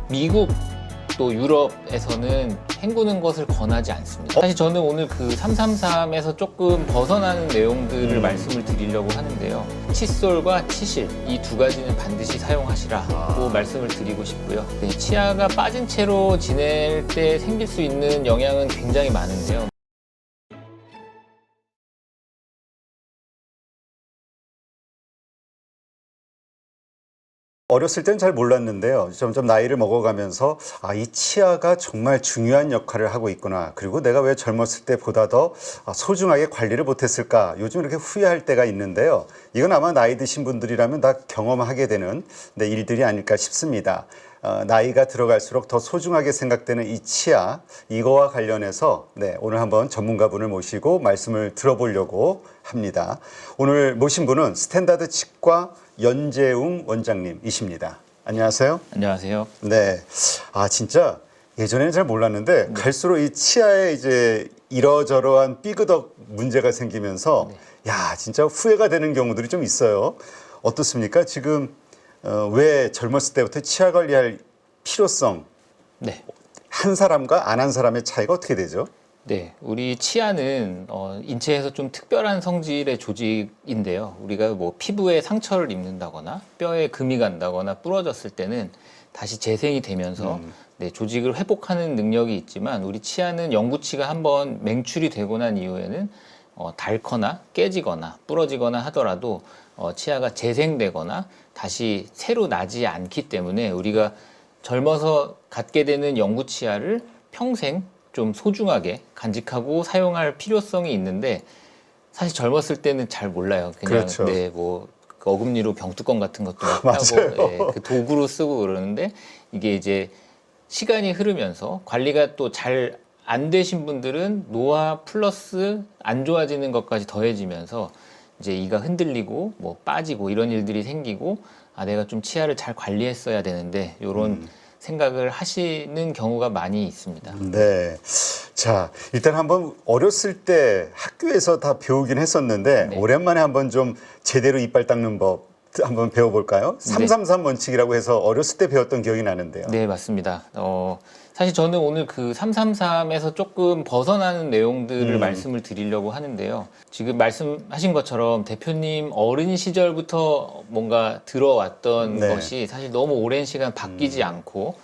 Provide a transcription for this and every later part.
미국 또 유럽에서는 헹구는 것을 권하지 않습니다. 사실 저는 오늘 그 333에서 조금 벗어나는 내용들을 말씀을 드리려고 하는데요. 칫솔과 치실 이 두 가지는 반드시 사용하시라고 말씀을 드리고 싶고요. 네, 치아가 빠진 채로 지낼 때 생길 수 있는 영향은 굉장히 많은데요. 어렸을 땐 잘 몰랐는데요. 점점 나이를 먹어가면서 이 치아가 정말 중요한 역할을 하고 있구나. 그리고 내가 왜 젊었을 때보다 더 소중하게 관리를 못했을까. 요즘 이렇게 후회할 때가 있는데요. 이건 아마 나이 드신 분들이라면 다 경험하게 되는 일들이 아닐까 싶습니다. 나이가 들어갈수록 더 소중하게 생각되는 이 치아, 이거와 관련해서 오늘 한번 전문가분을 모시고 말씀을 들어보려고 합니다. 오늘 모신 분은 스탠다드 치과 연재웅 원장님이십니다. 안녕하세요. 안녕하세요. 네. 진짜 예전에는 잘 몰랐는데 갈수록 이 치아에 이제 이러저러한 삐그덕 문제가 생기면서 진짜 후회가 되는 경우들이 좀 있어요. 어떻습니까? 지금 왜 젊었을 때부터 치아 관리할 필요성, 한 사람과 안 한 사람의 차이가 어떻게 되죠? 네, 우리 치아는 인체에서 좀 특별한 성질의 조직인데요. 우리가 뭐 피부에 상처를 입는다거나 뼈에 금이 간다거나 부러졌을 때는 다시 재생이 되면서 조직을 회복하는 능력이 있지만 우리 치아는 영구치가 한번 맹출이 되고 난 이후에는 닳거나 깨지거나 부러지거나 하더라도 치아가 재생되거나 다시 새로 나지 않기 때문에 우리가 젊어서 갖게 되는 영구치아를 평생 좀 소중하게 간직하고 사용할 필요성이 있는데 사실 젊었을 때는 잘 몰라요. 그냥 그렇죠. 뭐 어금니로 병뚜껑 같은 것도 막 하고 그 도구로 쓰고 그러는데 이게 이제 시간이 흐르면서 관리가 또 잘 안 되신 분들은 노화 플러스 안 좋아지는 것까지 더해지면서 이제 이가 흔들리고 뭐 빠지고 이런 일들이 생기고 내가 좀 치아를 잘 관리했어야 되는데 이런 생각을 하시는 경우가 많이 있습니다. 네. 자, 일단 한번 어렸을 때 학교에서 다 배우긴 했었는데 오랜만에 한번 좀 제대로 이빨 닦는 법 한번 배워볼까요? 333 원칙이라고 해서 어렸을 때 배웠던 기억이 나는데요. 네, 맞습니다. 사실 저는 오늘 그 333에서 조금 벗어나는 내용들을 말씀을 드리려고 하는데요. 지금 말씀하신 것처럼 대표님 어린 시절부터 뭔가 들어왔던 것이 사실 너무 오랜 시간 바뀌지 않고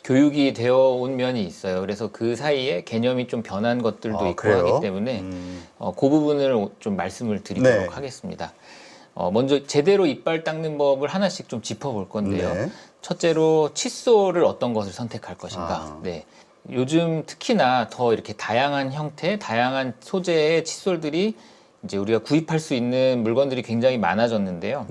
교육이 되어 온 면이 있어요. 그래서 그 사이에 개념이 좀 변한 것들도 있고 그래요? 하기 때문에 그 부분을 좀 말씀을 드리도록 하겠습니다. 먼저 제대로 이빨 닦는 법을 하나씩 좀 짚어볼 건데요. 첫째로 칫솔을 어떤 것을 선택할 것인가. 요즘 특히나 더 이렇게 다양한 형태, 다양한 소재의 칫솔들이 이제 우리가 구입할 수 있는 물건들이 굉장히 많아졌는데요.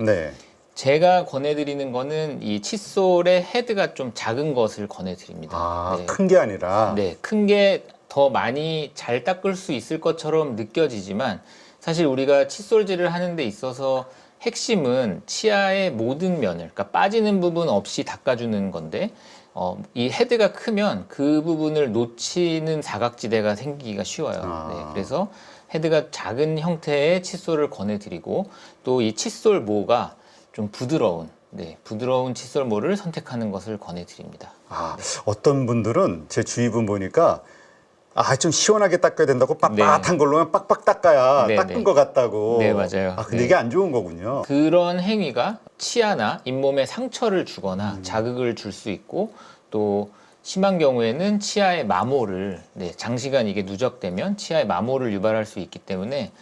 제가 권해드리는 거는 이 칫솔의 헤드가 좀 작은 것을 권해드립니다. 큰 게 아니라. 큰 게 더 많이 잘 닦을 수 있을 것처럼 느껴지지만 사실 우리가 칫솔질을 하는 데 있어서 핵심은 치아의 모든 면을, 그러니까 빠지는 부분 없이 닦아주는 건데 이 헤드가 크면 그 부분을 놓치는 사각지대가 생기기가 쉬워요. 그래서 헤드가 작은 형태의 칫솔을 권해드리고 또 이 칫솔모가 좀 부드러운 부드러운 칫솔모를 선택하는 것을 권해드립니다. 어떤 분들은 제 주위분 보니까 좀 시원하게 닦아야 된다고 빳빳한 걸로만 빡빡 닦아야 닦은 것 같다고. 네, 맞아요. 근데 이게 안 좋은 거군요. 그런 행위가 치아나 잇몸에 상처를 주거나 자극을 줄 수 있고 또 심한 경우에는 치아의 마모를 장시간 이게 누적되면 치아의 마모를 유발할 수 있기 때문에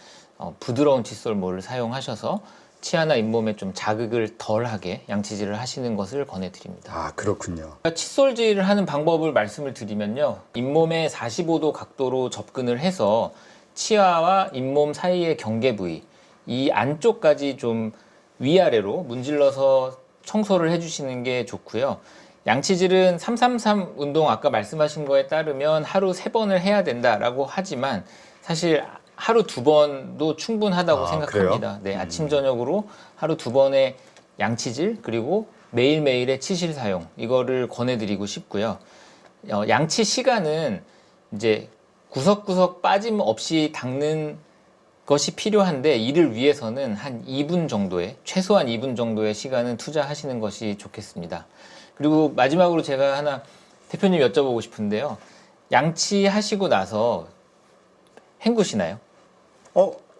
부드러운 칫솔모를 사용하셔서 치아나 잇몸에 좀 자극을 덜하게 양치질을 하시는 것을 권해드립니다. 그렇군요. 칫솔질을 하는 방법을 말씀을 드리면요. 잇몸에 45도 각도로 접근을 해서 치아와 잇몸 사이의 경계 부위, 이 안쪽까지 좀 위아래로 문질러서 청소를 해주시는 게 좋고요. 양치질은 333 운동 아까 말씀하신 거에 따르면 하루 3번을 해야 된다라고 하지만 사실 하루 2번도 충분하다고 생각합니다. 아침 저녁으로 하루 2번의 양치질 그리고 매일매일의 치실 사용 이거를 권해드리고 싶고요. 양치 시간은 이제 구석구석 빠짐없이 닦는 것이 필요한데 이를 위해서는 한 2분 정도의 최소한 2분 정도의 시간은 투자하시는 것이 좋겠습니다. 그리고 마지막으로 제가 하나 대표님 여쭤보고 싶은데요. 양치하시고 나서 헹구시나요?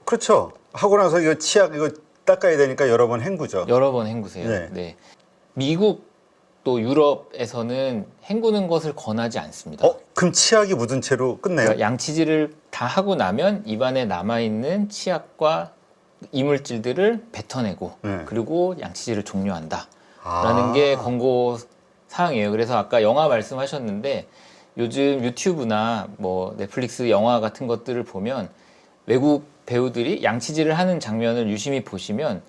그렇죠. 하고 나서 이거 치약 이거 닦아야 되니까 여러 번 헹구죠. 여러 번 헹구세요. 네. 네. 미국 또 유럽에서는 헹구는 것을 권하지 않습니다. 그럼 치약이 묻은 채로 끝내요? 그러니까 양치질을 다 하고 나면 입안에 남아있는 치약과 이물질들을 뱉어내고 네. 그리고 양치질을 종료한다. 아. 라는 게 권고 사항이에요. 그래서 아까 영화 말씀하셨는데 요즘 유튜브나 뭐 넷플릭스 영화 같은 것들을 보면 외국 배우들이 양치질을 하는 장면을 유심히 보시면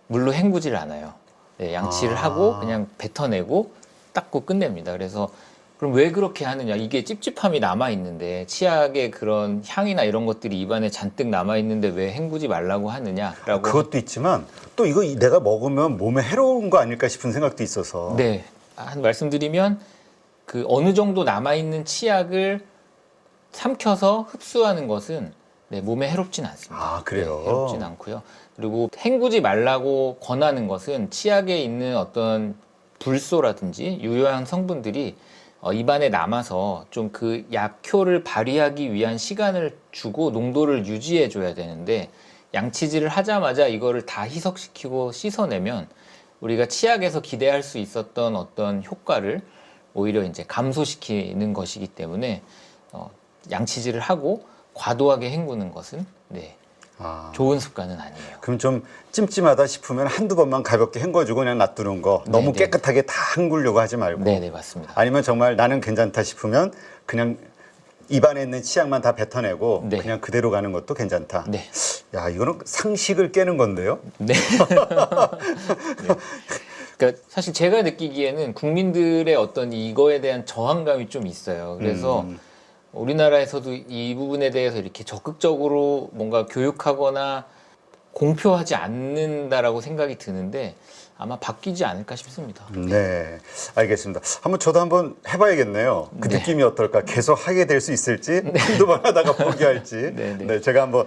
물로 헹구질 않아요. 네, 양치를 하고 그냥 뱉어내고 닦고 끝냅니다. 그래서 그럼 왜 그렇게 하느냐? 이게 찝찝함이 남아 있는데 치약의 그런 향이나 이런 것들이 입안에 잔뜩 남아 있는데 왜 헹구지 말라고 하느냐라고. 그것도 있지만 또 이거 내가 먹으면 몸에 해로운 거 아닐까 싶은 생각도 있어서. 네, 한 말씀드리면 그 어느 정도 남아 있는 치약을 삼켜서 흡수하는 것은 네, 몸에 해롭진 않습니다. 그래요? 네, 해롭진 않고요. 그리고 헹구지 말라고 권하는 것은 치약에 있는 어떤 불소라든지 유효한 성분들이 입안에 남아서 좀 그 약효를 발휘하기 위한 시간을 주고 농도를 유지해 줘야 되는데 양치질을 하자마자 이거를 다 희석시키고 씻어내면 우리가 치약에서 기대할 수 있었던 어떤 효과를 오히려 이제 감소시키는 것이기 때문에 양치질을 하고 과도하게 헹구는 것은 네, 좋은 습관은 아니에요. 그럼 좀 찜찜하다 싶으면 한두 번만 가볍게 헹궈주고 그냥 놔두는 거. 너무 네네. 깨끗하게 다 헹구려고 하지 말고. 네, 맞습니다. 아니면 정말 나는 괜찮다 싶으면 그냥 입안에 있는 치약만 다 뱉어내고 네. 그냥 그대로 가는 것도 괜찮다. 네. 야, 이거는 상식을 깨는 건데요. 네. 그러니까 사실 제가 느끼기에는 국민들의 어떤 이거에 대한 저항감이 좀 있어요. 그래서 우리나라에서도 이 부분에 대해서 이렇게 적극적으로 뭔가 교육하거나 공표하지 않는다라고 생각이 드는데 아마 바뀌지 않을까 싶습니다. 네, 알겠습니다. 저도 한번 해봐야겠네요. 그 네. 느낌이 어떨까? 계속 하게 될 수 있을지, 한두 번 하다가 포기할지. 네, 네. 네, 제가 한번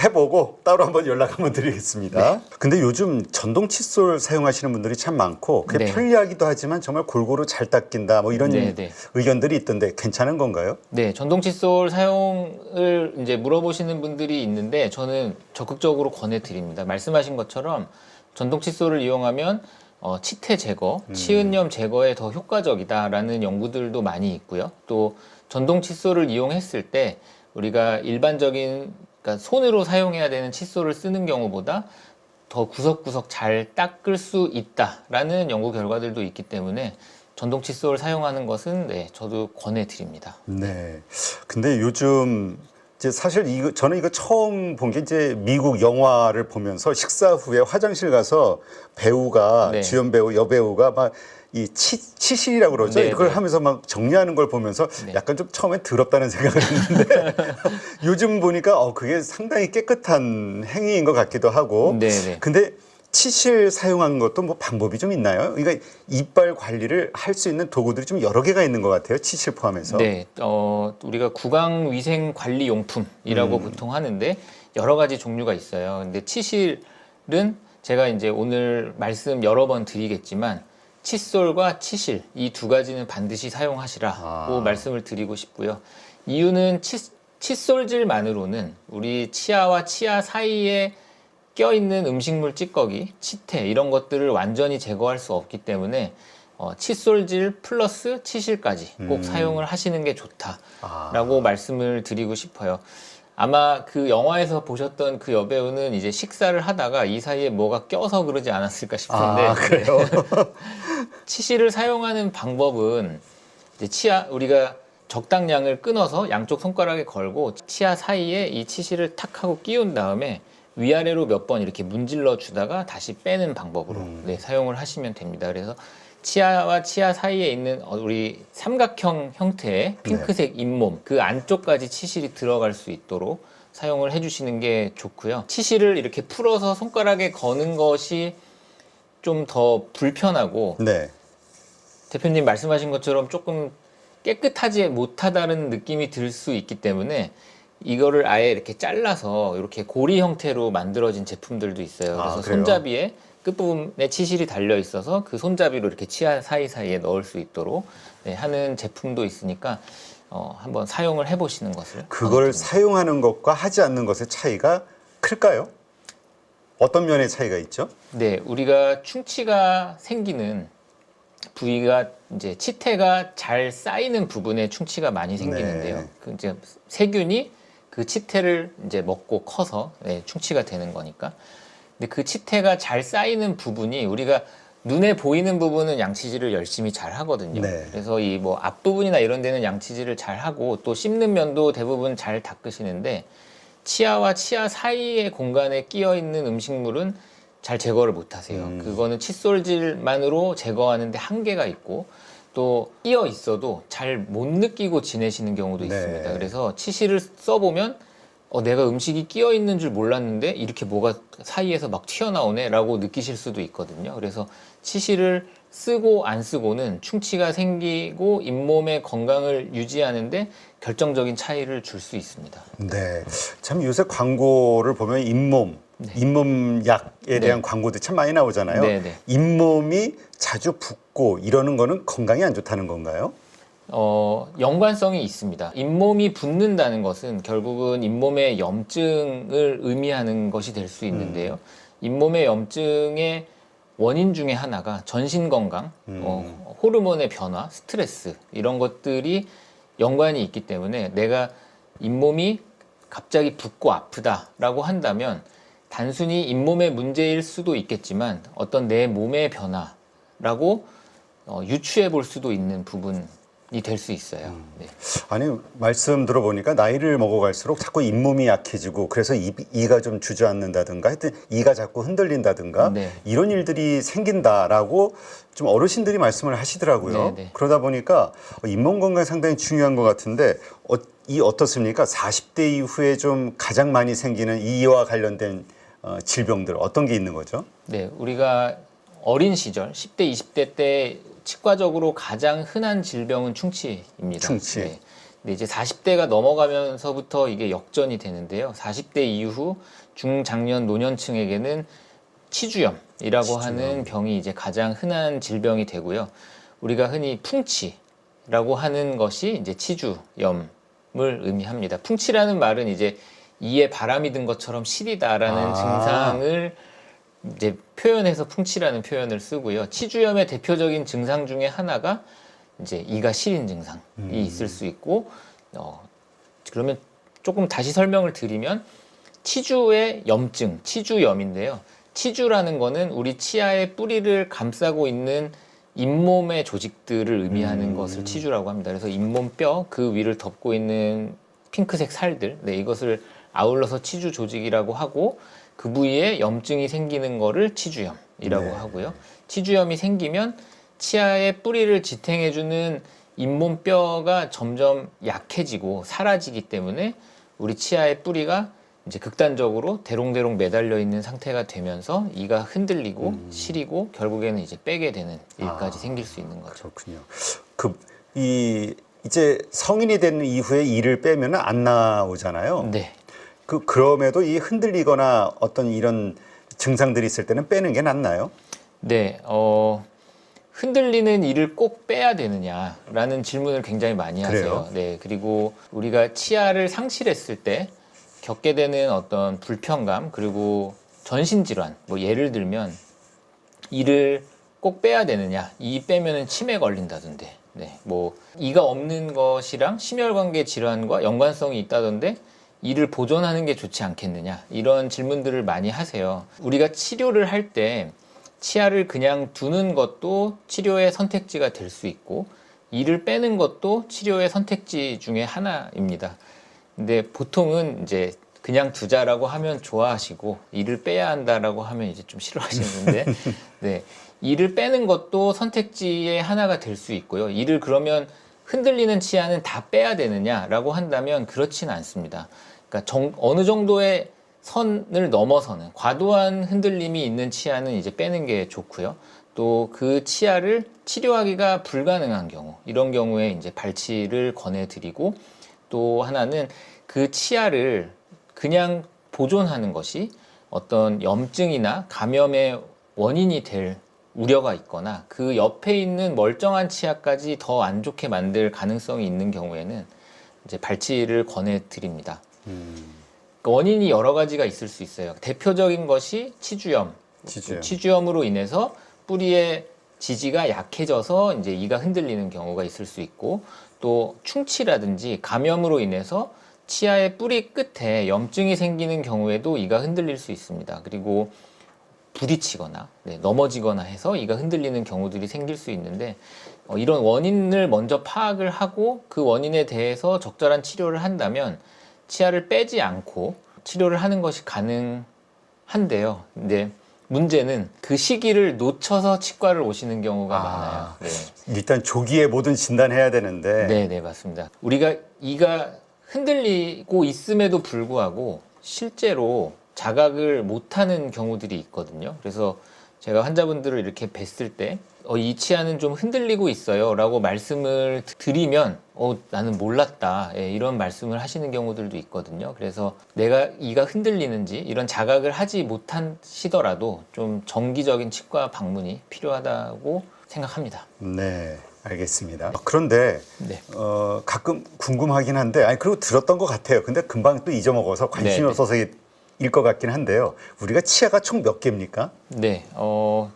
해보고 따로 한번 연락 한번 드리겠습니다. 근데 요즘 전동 칫솔 사용하시는 분들이 참 많고 그게 네. 편리하기도 하지만 정말 골고루 잘 닦인다 뭐 이런 네, 네. 의견들이 있던데 괜찮은 건가요? 네, 전동 칫솔 사용을 이제 물어보시는 분들이 있는데 저는 적극적으로 권해드립니다. 말씀하신 것처럼 전동 칫솔을 이용하면 치태 제거, 치은염 제거에 더 효과적이다라는 연구들도 많이 있고요. 또 전동 칫솔을 이용했을 때 우리가 일반적인 그러니까 손으로 사용해야 되는 칫솔을 쓰는 경우보다 더 구석구석 잘 닦을 수 있다라는 연구 결과들도 있기 때문에 전동 칫솔 사용하는 것은 네, 저도 권해드립니다. 네. 근데 요즘 이제 사실 저는 이거 처음 본 게 이제 미국 영화를 보면서 식사 후에 화장실 가서 배우가 네. 주연 배우 여배우가 막 이 치실이라고 그러죠. 네, 이걸 네. 하면서 막 정리하는 걸 보면서 네. 약간 좀 처음에 더럽다는 생각을 했는데 요즘 보니까 그게 상당히 깨끗한 행위인 것 같기도 하고. 네, 네. 근데 치실 사용하는 것도 뭐 방법이 좀 있나요? 그러니까 이빨 관리를 할 수 있는 도구들이 좀 여러 개가 있는 것 같아요. 치실 포함해서. 네, 우리가 구강위생관리용품이라고 보통 하는데 여러 가지 종류가 있어요. 근데 치실은 제가 이제 오늘 말씀 여러 번 드리겠지만 칫솔과 치실 이 두 가지는 반드시 사용하시라고 말씀을 드리고 싶고요. 이유는 칫솔질만으로는 우리 치아와 치아 사이에 껴있는 음식물 찌꺼기, 치태 이런 것들을 완전히 제거할 수 없기 때문에 칫솔질 플러스 치실까지 꼭 사용을 하시는 게 좋다라고 말씀을 드리고 싶어요. 아마 그 영화에서 보셨던 그 여배우는 이제 식사를 하다가 이 사이에 뭐가 껴서 그러지 않았을까 싶은데 그래요? 치실을 사용하는 방법은 이제 우리가 적당량을 끊어서 양쪽 손가락에 걸고 치아 사이에 이 치실을 탁 하고 끼운 다음에 위아래로 몇 번 이렇게 문질러 주다가 다시 빼는 방법으로 네, 사용을 하시면 됩니다. 그래서 치아와 치아 사이에 있는 우리 삼각형 형태의 핑크색 잇몸 그 안쪽까지 치실이 들어갈 수 있도록 사용을 해주시는 게 좋고요. 치실을 이렇게 풀어서 손가락에 거는 것이 좀 더 불편하고 네. 대표님 말씀하신 것처럼 조금 깨끗하지 못하다는 느낌이 들 수 있기 때문에 이거를 아예 이렇게 잘라서 이렇게 고리 형태로 만들어진 제품들도 있어요. 그래서 그래요? 손잡이에 끝부분에 치실이 달려 있어서 그 손잡이로 이렇게 치아 사이사이에 넣을 수 있도록 네, 하는 제품도 있으니까 한번 사용을 해보시는 것을 그걸 권해드립니다. 사용하는 것과 하지 않는 것의 차이가 클까요? 어떤 면의 차이가 있죠? 네, 우리가 충치가 생기는 부위가 이제 치태가 잘 쌓이는 부분에 충치가 많이 생기는데요. 네. 그 이제 세균이 그 치태를 이제 먹고 커서 네, 충치가 되는 거니까. 근데 그 치태가 잘 쌓이는 부분이 우리가 눈에 보이는 부분은 양치질을 열심히 잘 하거든요. 네. 그래서 이 뭐 앞부분이나 이런 데는 양치질을 잘 하고 또 씹는 면도 대부분 잘 닦으시는데 치아와 치아 사이의 공간에 끼어 있는 음식물은 잘 제거를 못 하세요. 그거는 칫솔질만으로 제거하는데 한계가 있고 또 끼어 있어도 잘 못 느끼고 지내시는 경우도 네. 있습니다. 그래서 치실을 써보면 내가 음식이 끼어 있는 줄 몰랐는데 이렇게 뭐가 사이에서 막 튀어나오네 라고 느끼실 수도 있거든요. 그래서 치실을 쓰고 안 쓰고는 충치가 생기고 잇몸의 건강을 유지하는데 결정적인 차이를 줄 수 있습니다. 네. 참 요새 광고를 보면 잇몸약에 대한 광고도 참 많이 나오잖아요. 네, 네. 잇몸이 자주 붓고 이러는 거는 건강에 안 좋다는 건가요? 연관성이 있습니다. 잇몸이 붓는다는 것은 결국은 잇몸의 염증을 의미하는 것이 될 수 있는데요. 잇몸의 염증의 원인 중에 하나가 전신 건강, 호르몬의 변화, 스트레스 이런 것들이 연관이 있기 때문에 내가 잇몸이 갑자기 붓고 아프다라고 한다면 단순히 잇몸의 문제일 수도 있겠지만 어떤 내 몸의 변화라고 유추해 볼 수도 있는 부분이 될 수 있어요. 네. 아니 말씀 들어보니까 나이를 먹어갈수록 자꾸 잇몸이 약해지고 그래서 이가 좀 주저앉는다든가 하여튼 이가 자꾸 흔들린다든가 네. 이런 일들이 생긴다라고 좀 어르신들이 말씀을 하시더라고요. 네, 네. 그러다 보니까 잇몸 건강 상당히 중요한 것 같은데 어떻습니까? 40대 이후에 좀 가장 많이 생기는 이와 관련된 질병들 어떤 게 있는 거죠? 네, 우리가 어린 시절 10대, 20대 때 치과적으로 가장 흔한 질병은 충치입니다. 충치. 네. 근데 이제 40대가 넘어가면서부터 이게 역전이 되는데요. 40대 이후 중장년 노년층에게는 치주염이라고 하는 병이 이제 가장 흔한 질병이 되고요. 우리가 흔히 풍치라고 하는 것이 이제 치주염을 의미합니다. 풍치라는 말은 이제 이에 바람이 든 것처럼 시리다라는 증상을 이제 표현해서 풍치라는 표현을 쓰고요. 치주염의 대표적인 증상 중에 하나가 이제 이가 시린 증상이 있을 수 있고, 그러면 조금 다시 설명을 드리면 치주의 염증, 치주염인데요. 치주라는 거는 우리 치아의 뿌리를 감싸고 있는 잇몸의 조직들을 의미하는 것을 치주라고 합니다. 그래서 잇몸뼈 그 위를 덮고 있는 핑크색 살들, 네, 이것을 아울러서 치주 조직이라고 하고 그 부위에 염증이 생기는 거를 치주염이라고 하고요. 치주염이 생기면 치아의 뿌리를 지탱해주는 잇몸뼈가 점점 약해지고 사라지기 때문에 우리 치아의 뿌리가 이제 극단적으로 대롱대롱 매달려 있는 상태가 되면서 이가 흔들리고 시리고 결국에는 이제 빼게 되는 일까지 생길 수 있는 거죠. 그렇군요. 이제 성인이 된 이후에 이를 빼면 안 나오잖아요. 네. 그럼에도 이 흔들리거나 어떤 이런 증상들이 있을 때는 빼는 게 낫나요? 네, 흔들리는 이를 꼭 빼야 되느냐라는 질문을 굉장히 많이 하세요. 그래요? 네, 그리고 우리가 치아를 상실했을 때 겪게 되는 어떤 불편감 그리고 전신 질환, 뭐 예를 들면 이를 꼭 빼야 되느냐, 이 빼면은 치매 걸린다던데, 네, 뭐 이가 없는 것이랑 심혈관계 질환과 연관성이 있다던데. 이를 보존하는 게 좋지 않겠느냐 이런 질문들을 많이 하세요. 우리가 치료를 할 때 치아를 그냥 두는 것도 치료의 선택지가 될 수 있고 이를 빼는 것도 치료의 선택지 중에 하나입니다. 근데 보통은 이제 그냥 두자라고 하면 좋아하시고 이를 빼야 한다라고 하면 이제 좀 싫어하시는데 네, 이를 빼는 것도 선택지의 하나가 될 수 있고요. 이를 그러면 흔들리는 치아는 다 빼야 되느냐라고 한다면 그렇지는 않습니다. 그러니까 어느 정도의 선을 넘어서는 과도한 흔들림이 있는 치아는 이제 빼는 게 좋고요. 또 그 치아를 치료하기가 불가능한 경우, 이런 경우에 이제 발치를 권해드리고 또 하나는 그 치아를 그냥 보존하는 것이 어떤 염증이나 감염의 원인이 될 우려가 있거나 그 옆에 있는 멀쩡한 치아까지 더 안 좋게 만들 가능성이 있는 경우에는 이제 발치를 권해드립니다. 그 원인이 여러 가지가 있을 수 있어요. 대표적인 것이 치주염. 치주염으로 인해서 뿌리의 지지가 약해져서 이제 이가 흔들리는 경우가 있을 수 있고, 또 충치라든지 감염으로 인해서 치아의 뿌리 끝에 염증이 생기는 경우에도 이가 흔들릴 수 있습니다. 그리고 부딪히거나 넘어지거나 해서 이가 흔들리는 경우들이 생길 수 있는데, 이런 원인을 먼저 파악을 하고 그 원인에 대해서 적절한 치료를 한다면 치아를 빼지 않고 치료를 하는 것이 가능한데요. 근데 문제는 그 시기를 놓쳐서 치과를 오시는 경우가 많아요. 네. 일단 조기에 모든 진단해야 되는데. 네, 맞습니다. 우리가 이가 흔들리고 있음에도 불구하고 실제로 자각을 못하는 경우들이 있거든요. 그래서 제가 환자분들을 이렇게 뵀을 때 이 치아는 좀 흔들리고 있어요 라고 말씀을 드리면 나는 몰랐다, 이런 말씀을 하시는 경우들도 있거든요. 그래서 내가 이가 흔들리는지 이런 자각을 하지 못하시더라도 좀 정기적인 치과 방문이 필요하다고 생각합니다. 네, 알겠습니다. 그런데 네. 가끔 궁금하긴 한데, 그리고 들었던 것 같아요. 근데 금방 또 잊어먹어서 관심이 네네. 없어서 일 것 같긴 한데요. 우리가 치아가 총 몇 개입니까? 네,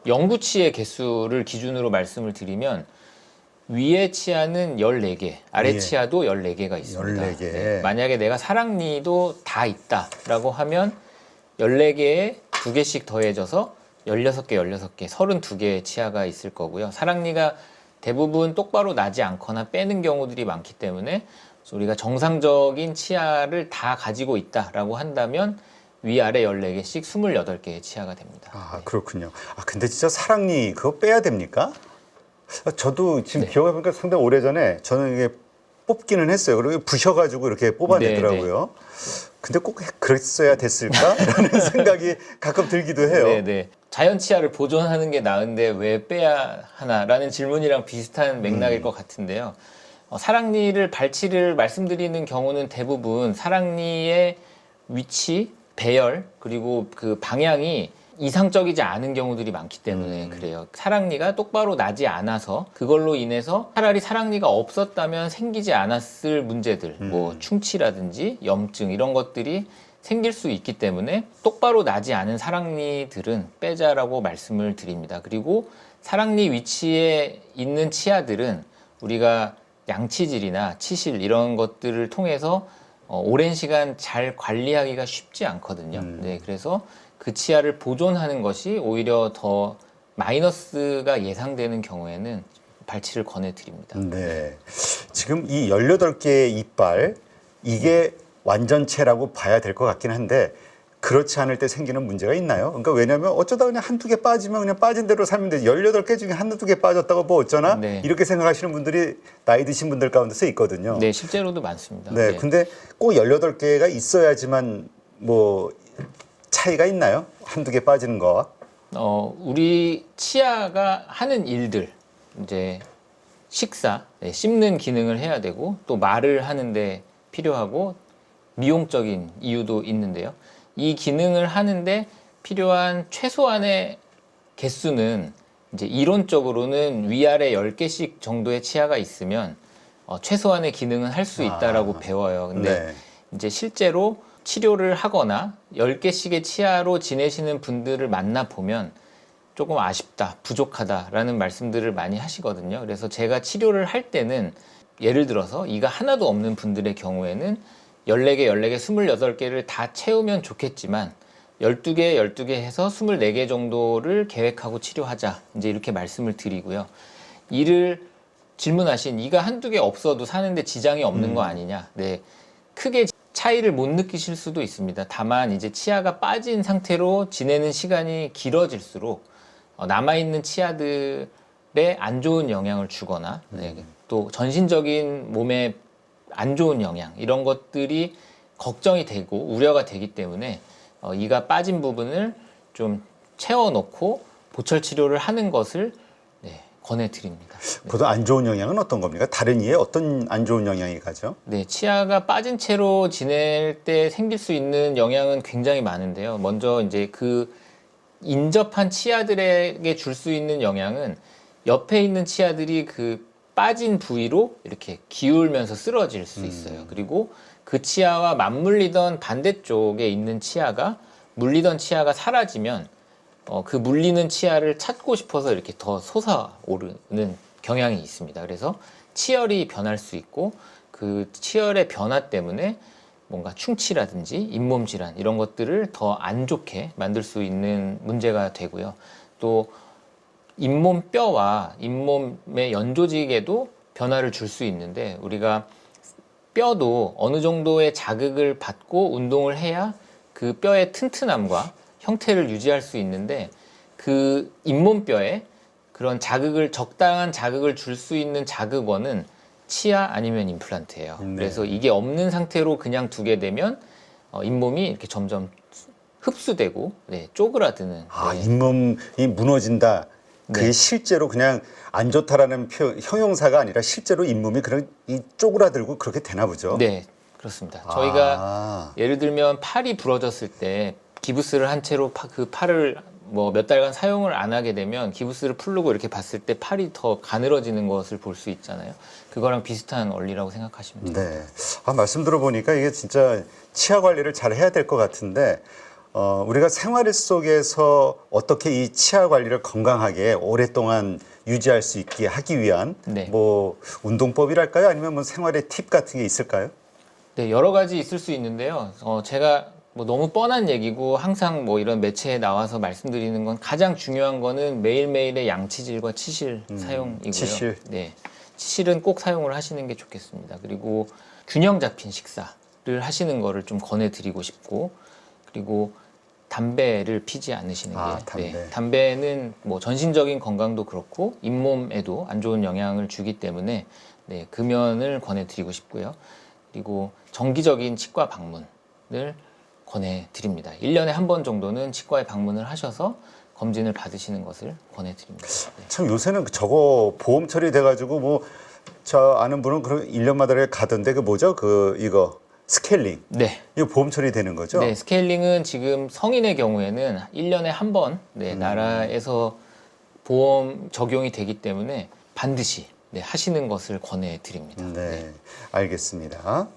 영구치의 개수를 기준으로 말씀을 드리면 위의 치아는 14개, 아래 치아도 14개가 있습니다. 14개. 네, 만약에 내가 사랑니도 다 있다라고 하면 14개에 2개씩 더해져서 16개, 16개, 32개의 치아가 있을 거고요. 사랑니가 대부분 똑바로 나지 않거나 빼는 경우들이 많기 때문에 우리가 정상적인 치아를 다 가지고 있다라고 한다면 위아래 14개씩 28개의 치아가 됩니다. 그렇군요. 근데 진짜 사랑니 그거 빼야 됩니까? 저도 지금 기억해보니까 상당히 오래전에 저는 이게 뽑기는 했어요. 그리고 부셔가지고 이렇게 뽑아내더라고요. 근데 꼭 그랬어야 됐을까? 라는 생각이 가끔 들기도 해요. 네네. 자연 치아를 보존하는 게 나은데 왜 빼야 하나라는 질문이랑 비슷한 맥락일 것 같은데요. 사랑니를 발치를 말씀드리는 경우는 대부분 사랑니의 위치, 배열, 그리고 그 방향이 이상적이지 않은 경우들이 많기 때문에 그래요. 사랑니가 똑바로 나지 않아서 그걸로 인해서 차라리 사랑니가 없었다면 생기지 않았을 문제들, 뭐 충치라든지 염증 이런 것들이 생길 수 있기 때문에 똑바로 나지 않은 사랑니들은 빼자라고 말씀을 드립니다. 그리고 사랑니 위치에 있는 치아들은 우리가 양치질이나 치실 이런 것들을 통해서 오랜 시간 잘 관리하기가 쉽지 않거든요. 네, 그래서 그 치아를 보존하는 것이 오히려 더 마이너스가 예상되는 경우에는 발치를 권해드립니다. 네. 지금 이 18개의 이빨, 이게 완전체라고 봐야 될 것 같긴 한데, 그렇지 않을 때 생기는 문제가 있나요? 그러니까 왜냐하면 어쩌다 그냥 한두 개 빠지면 그냥 빠진 대로 살면 되지. 18개 중에 한두 개 빠졌다고 뭐 어쩌나? 네. 이렇게 생각하시는 분들이 나이 드신 분들 가운데서 있거든요. 네, 실제로도 많습니다. 네, 근데 꼭 18개가 있어야지만 뭐 차이가 있나요? 한두 개 빠지는 거와? 우리 치아가 하는 일들, 이제 식사, 씹는 기능을 해야 되고 또 말을 하는데 필요하고 미용적인 이유도 있는데요. 이 기능을 하는데 필요한 최소한의 개수는 이제 이론적으로는 위아래 10개씩 정도의 치아가 있으면 최소한의 기능은 할 수 있다라고 배워요. 근데 이제 실제로 치료를 하거나 10개씩의 치아로 지내시는 분들을 만나 보면 조금 아쉽다, 부족하다라는 말씀들을 많이 하시거든요. 그래서 제가 치료를 할 때는 예를 들어서 이가 하나도 없는 분들의 경우에는 14개, 14개, 28개를 다 채우면 좋겠지만 12개, 12개 해서 24개 정도를 계획하고 치료하자. 이제 이렇게 말씀을 드리고요. 이를 질문하신 이가 한두 개 없어도 사는데 지장이 없는 거 아니냐. 네. 크게 차이를 못 느끼실 수도 있습니다. 다만 이제 치아가 빠진 상태로 지내는 시간이 길어질수록 남아있는 치아들에 안 좋은 영향을 주거나 또 전신적인 몸에 안 좋은 영향 이런 것들이 걱정이 되고 우려가 되기 때문에 이가 빠진 부분을 좀 채워놓고 보철 치료를 하는 것을 권해드립니다. 보통 안 좋은 영향은 어떤 겁니까? 다른 이에 어떤 안 좋은 영향이 가죠? 네, 치아가 빠진 채로 지낼 때 생길 수 있는 영향은 굉장히 많은데요. 먼저 이제 그 인접한 치아들에게 줄 수 있는 영향은 옆에 있는 치아들이 그 빠진 부위로 이렇게 기울면서 쓰러질 수 있어요. 그리고 그 치아와 맞물리던 반대쪽에 있는 치아가 물리던 치아가 사라지면 그 물리는 치아를 찾고 싶어서 이렇게 더 솟아오르는 경향이 있습니다. 그래서 치열이 변할 수 있고 그 치열의 변화 때문에 뭔가 충치라든지 잇몸 질환 이런 것들을 더 안 좋게 만들 수 있는 문제가 되고요. 또 잇몸 뼈와 잇몸의 연조직에도 변화를 줄 수 있는데 우리가 뼈도 어느 정도의 자극을 받고 운동을 해야 그 뼈의 튼튼함과 형태를 유지할 수 있는데 그 잇몸뼈에 그런 적당한 자극을 줄 수 있는 자극원은 치아 아니면 임플란트예요. 네. 그래서 이게 없는 상태로 그냥 두게 되면 잇몸이 이렇게 점점 흡수되고 쪼그라드는. 잇몸이 무너진다. 그게 네. 실제로 그냥 안 좋다라는 형용사가 아니라 실제로 잇몸이 그런 쪼그라들고 그렇게 되나 보죠. 네, 그렇습니다. 저희가 예를 들면 팔이 부러졌을 때 기부스를 한 채로 그 팔을 뭐 몇 달간 사용을 안 하게 되면 기부스를 풀르고 이렇게 봤을 때 팔이 더 가늘어지는 것을 볼 수 있잖아요. 그거랑 비슷한 원리라고 생각하시면 돼요. 네. 말씀 들어보니까 이게 진짜 치아 관리를 잘 해야 될 것 같은데 우리가 생활 속에서 어떻게 이 치아 관리를 건강하게 오랫동안 유지할 수 있게 하기 위한 네. 뭐 운동법이랄까요? 아니면 뭐 생활의 팁 같은 게 있을까요? 네, 여러 가지 있을 수 있는데요. 제가 뭐 너무 뻔한 얘기고 항상 뭐 이런 매체에 나와서 말씀드리는 건 가장 중요한 거는 매일매일의 양치질과 치실 사용이고요. 치실. 네. 치실은 꼭 사용을 하시는 게 좋겠습니다. 그리고 균형 잡힌 식사를 하시는 거를 좀 권해드리고 싶고 그리고 담배를 피지 않으시는 게 담배. 담배는 뭐 전신적인 건강도 그렇고 잇몸에도 안 좋은 영향을 주기 때문에 금연을 권해드리고 싶고요. 그리고 정기적인 치과 방문을 권해드립니다. 1년에 한 번 정도는 치과에 방문을 하셔서 검진을 받으시는 것을 권해드립니다. 네. 참 요새는 저거 보험 처리돼가지고 뭐 저 아는 분은 그런 1년마다 가던데 그 뭐죠? 이거 스케일링. 네. 이거 보험 처리되는 거죠? 네, 스케일링은 지금 성인의 경우에는 1년에 한 번 나라에서 보험 적용이 되기 때문에 반드시 하시는 것을 권해드립니다. 네. 알겠습니다.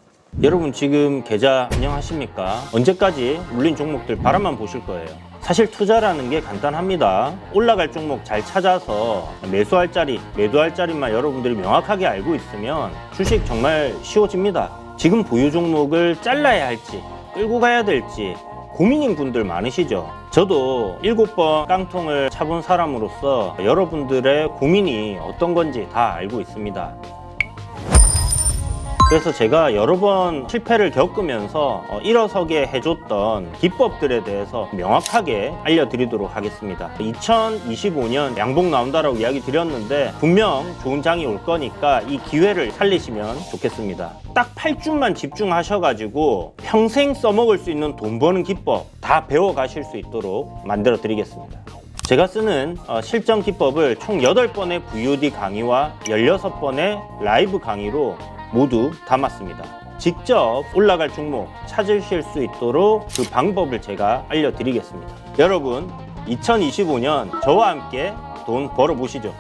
여러분 지금 계좌 안녕하십니까? 언제까지 물린 종목들 바라만 보실 거예요. 사실 투자라는 게 간단합니다. 올라갈 종목 잘 찾아서 매수할 자리, 매도할 자리만 여러분들이 명확하게 알고 있으면 주식 정말 쉬워집니다. 지금 보유 종목을 잘라야 할지 끌고 가야 될지 고민인 분들 많으시죠? 저도 7번 깡통을 차본 사람으로서 여러분들의 고민이 어떤 건지 다 알고 있습니다. 그래서 제가 여러 번 실패를 겪으면서 일어서게 해줬던 기법들에 대해서 명확하게 알려드리도록 하겠습니다. 2025년 양봉 나온다라고 이야기 드렸는데 분명 좋은 장이 올 거니까 이 기회를 살리시면 좋겠습니다. 딱 8주만 집중하셔가지고 평생 써먹을 수 있는 돈 버는 기법 다 배워가실 수 있도록 만들어 드리겠습니다. 제가 쓰는 실전 기법을 총 8번의 VOD 강의와 16번의 라이브 강의로 모두 담았습니다. 직접 올라갈 종목 찾으실 수 있도록 그 방법을 제가 알려드리겠습니다. 여러분 2025년 저와 함께 돈 벌어보시죠.